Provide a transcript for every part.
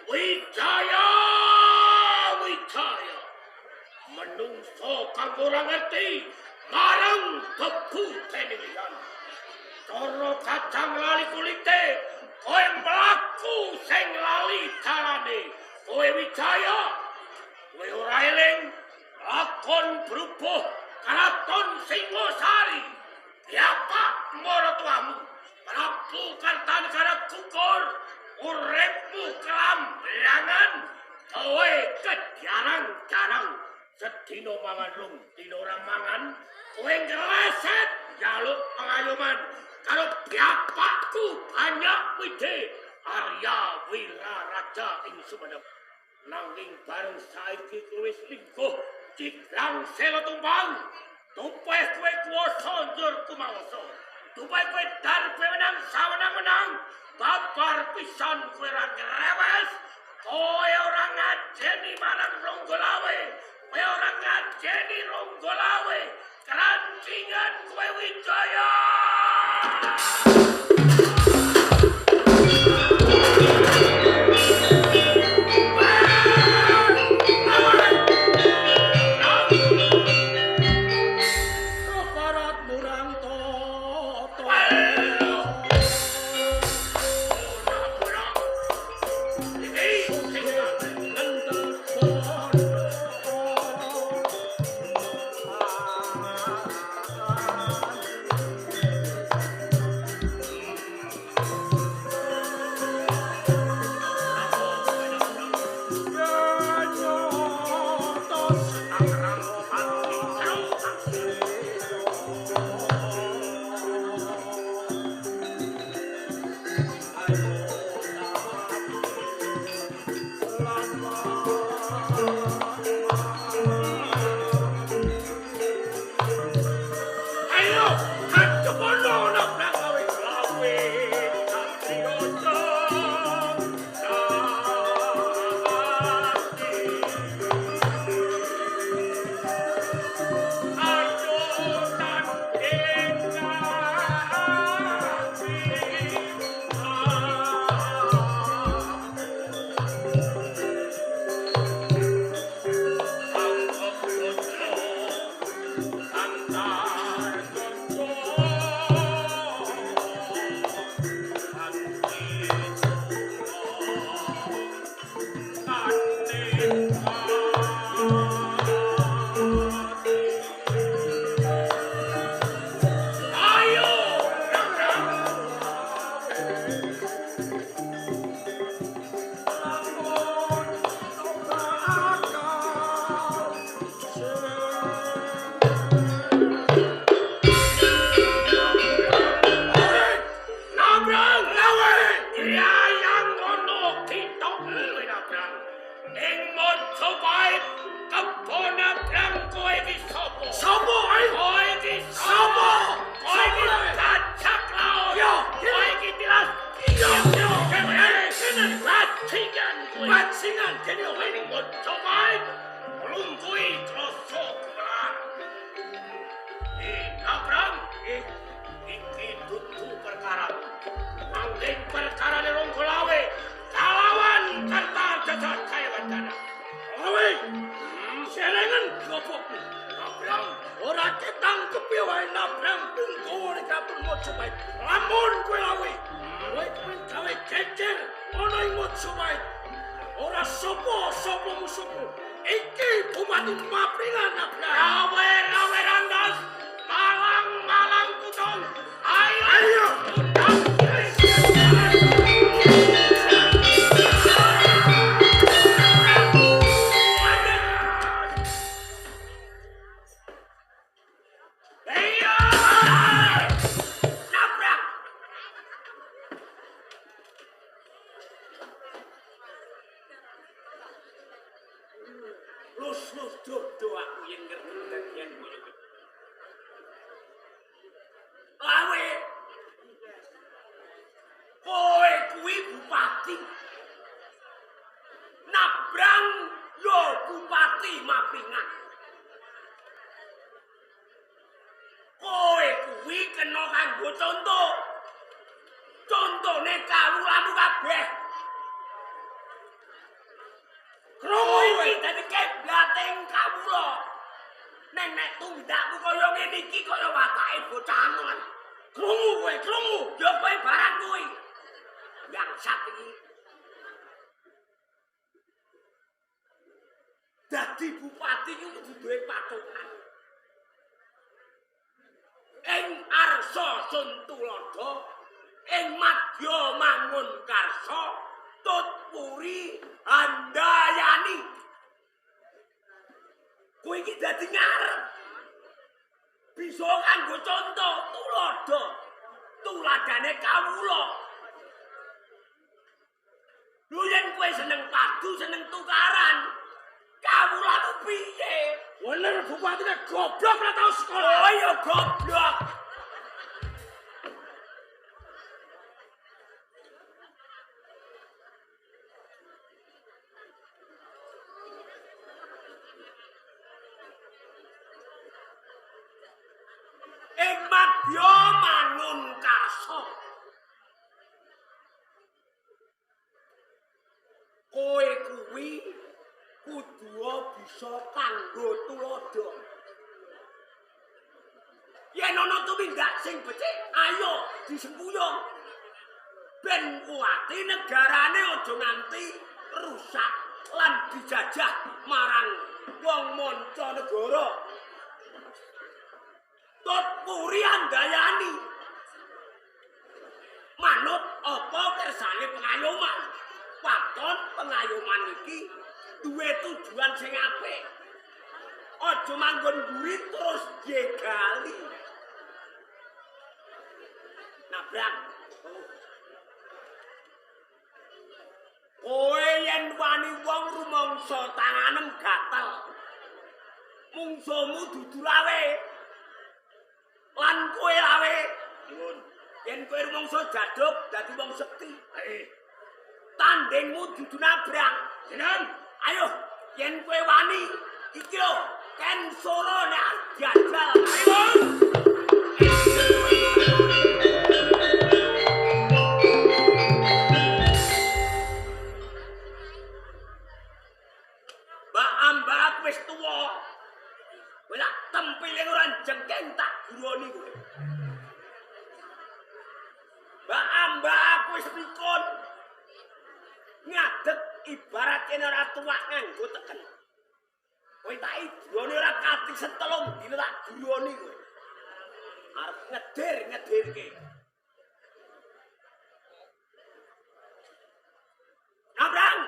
Wijaya, Wijaya. Menungso kang ora ngerti marang bebu tenilian. Cara kacang lali kulite, kowe mlaku sing lali dalane. Kowe Wijaya, kowe ora eling lakon brubuh karaton Singosari. Siapa maratuamu? Prabu Kartanegara gugur, uripmu kelambelangan, kowe kejarang-jarang. Sedina mangan rung, dina ora mangan, kowe ngeleset jaluk pengayoman karo bapakku banyak wide Arya Wiraraja ing Sumenep. Nanging bareng saiki kowe selingkuh Ciklang Sela tumbang. Tumpeh kowe kuwasa njur kumangsa. Tumpeh kowe dar kowe menang sawenang-wenang. Babar pisan kowe ra ngrewes. Kowe ora ngajeni marang Ronggolawe. Kowe ora ngajeni Ronggolawe. Kerancingan kowe Wijaya. ing kawula. Nek tundakmu kaya ngene iki kaya watake bocah anon. Krungu kowe, krungu. Ya kowe barang kuwi. Yang iki dadi bupati iki kudu duwe patokan. Ing Arsa Suntulada, ing Madya Mangunkarsa, Tutpuri Handayani. Kowe iki dadi ngarep. Bisa kanggo contoh tulodo. Tuladane kawula. Lho yen kowe seneng padu, seneng tukaran, kawula ku piye? Bener bupatine goblok ora tau sekolah. Oh ya goblok. Ing Madya Mangunkarsa. Kowe kuwi kudu bisa kanggo tulodo. Yen ana tumindak sing becik, ayo disembuyung. Ben kuwati negarane aja nganti rusak lan dijajah marang wong mancanegara. Tutpuri Handayani. Manut apa kersane pengayoman? Waton pengayoman iki duwe tujuan sing apik. Aja manggon mburi terus jegali. Nabrak. Kowe yen wani wong rumangsa tanganem gatel. Mungsuhmu dudu lawe. Lan kowe lawe. Nuwun. Yen kowe rumangsa jaduk dadi wong sekti. Tandingmu dudu nabrak. Jenengan, ayo yen kowe wani iki lho, ken soro nek jajal. Ayo. Mbak Ambak wis tuwa. Kowe lak tempile ora jengking tak guroni kowe. Mbak Ambak wis pikun. Ngadeg ibarat yen ora tuwak nganggo teken. Kowe tak idrone ora kati setelung dina tak guroni kowe. Arep ngedir-ngedirke. Abrang.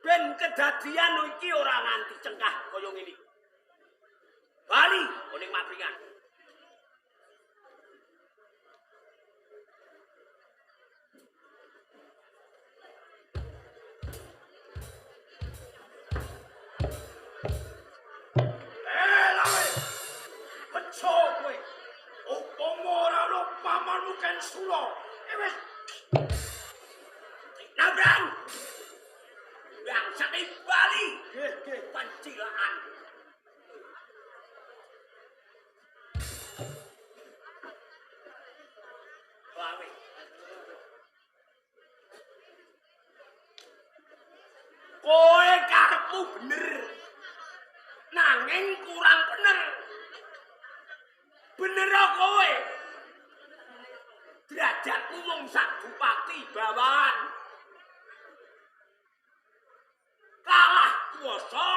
Ben kedadian iki ora nganti cengkah kaya ngene. Bali ning Mapringan. Pamanmu kan sulo. Wis. Nabrang. Yang sakit Bali. Nggih, pancilaan. Lawe. Kowe karepmu bener. Nanging kurang bener. Bener kowe. Derajatmu mung sak bupati bawahan. Kalah kuwasa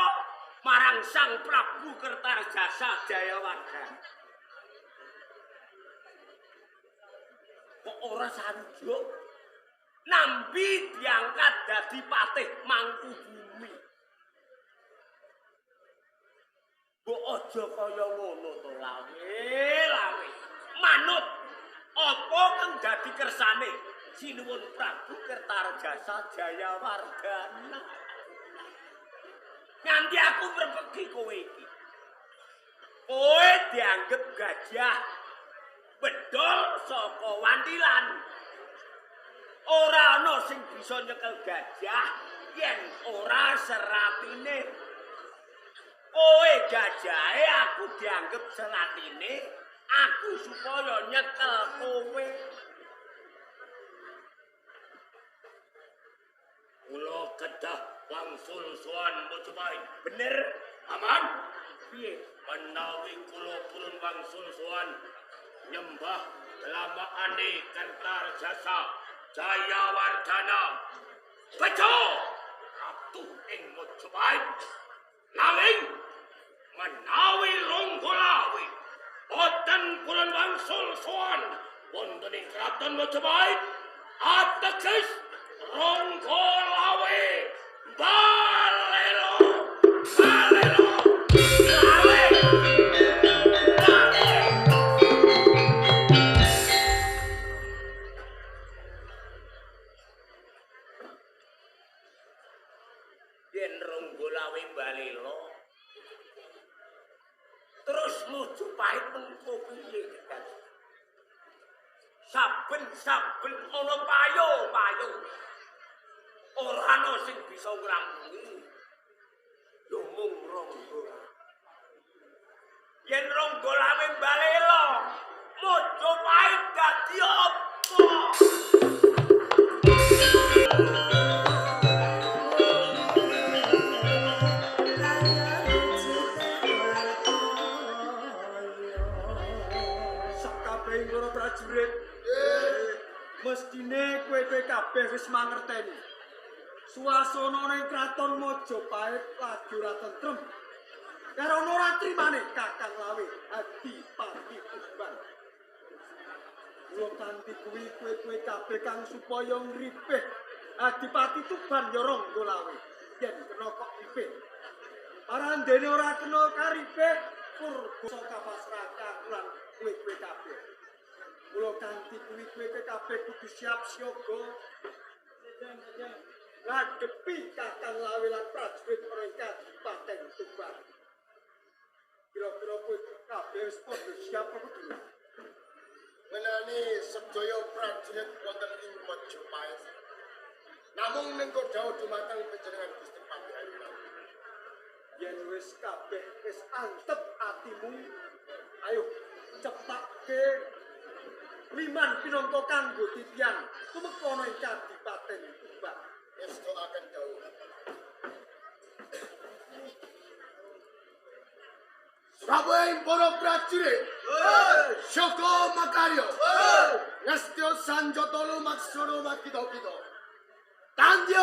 marang Sang Prabu Kertarjasa Jayawarga. Kok ora sanjuk nambi diangkat dadi patih Mangkubumi. Mbok aja kaya ngono to lawe. Manut apa kang dadi kersane Sinuwun Prabu Kertarjasa Jayawardana. Nganti aku berbeki kowe iki. Kowe dianggep gajah bedol saka wandilan. Ora ana sing bisa nyekel gajah yen ora seratine. Kowe gajahe aku dianggep seratine, aku supaya nyekel kowe. Kula kedah wangsul sowan Mojopahit. Bener? Aman? Piye? Menawi kula purun wangsul sowan nyembah lamaane Kartarjasa Jayawardhana bejo ratu ing Mojopahit. Nanging menawi Ronggolawe boten purun wangsul sowan wonten ing kraton Mojopahit, ateges Ronggolawe balelo balelo bale bale. Yen Ronggolawe balelo terus Mojopahit mengko piye kan? Saben-saben ana payo-payo ora ana sing bisa ngrampungi. Lho mung Ronggolawe. Yen Ronggolawe balela, Mojopahit dadi apa? Sakabehing para prajurit, mestine kowe kabeh wis mangerteni. Suasana ning kraton Mojopahit lagi ora tentrem. Karo ora trimane Kakang Lawe Adipati Tuban. Mula kanthi kuwi kowe kabeh kang supaya ngripih Adipati Tuban ya Ronggolawe. Yen kena kok ripih. Parandene ora kena karipih purba kapasrahan lan kowe kabeh. Mula kanthi kuwi kowe kabeh kudu siap siaga. Ngadepi Kakang Lawe lan prajurit mereka Adipati Tuban. Kira-kira kowe kabeh wis padha siap apa durung? Menani sedaya prajurit wonten ing Mojopahit. Namung mengko dawuh dumateng panjenengan Gusti Pati Ayu. Yen wis kabeh wis antep atimu, ayo cepake liman pinangka kanggo titian tumeka ana ing Kadipaten Tuban. Estu akan dawuh. Saben para prajurit, Saka Makarya, Ngestya Sanjata lumaksana makita-kita. Kangge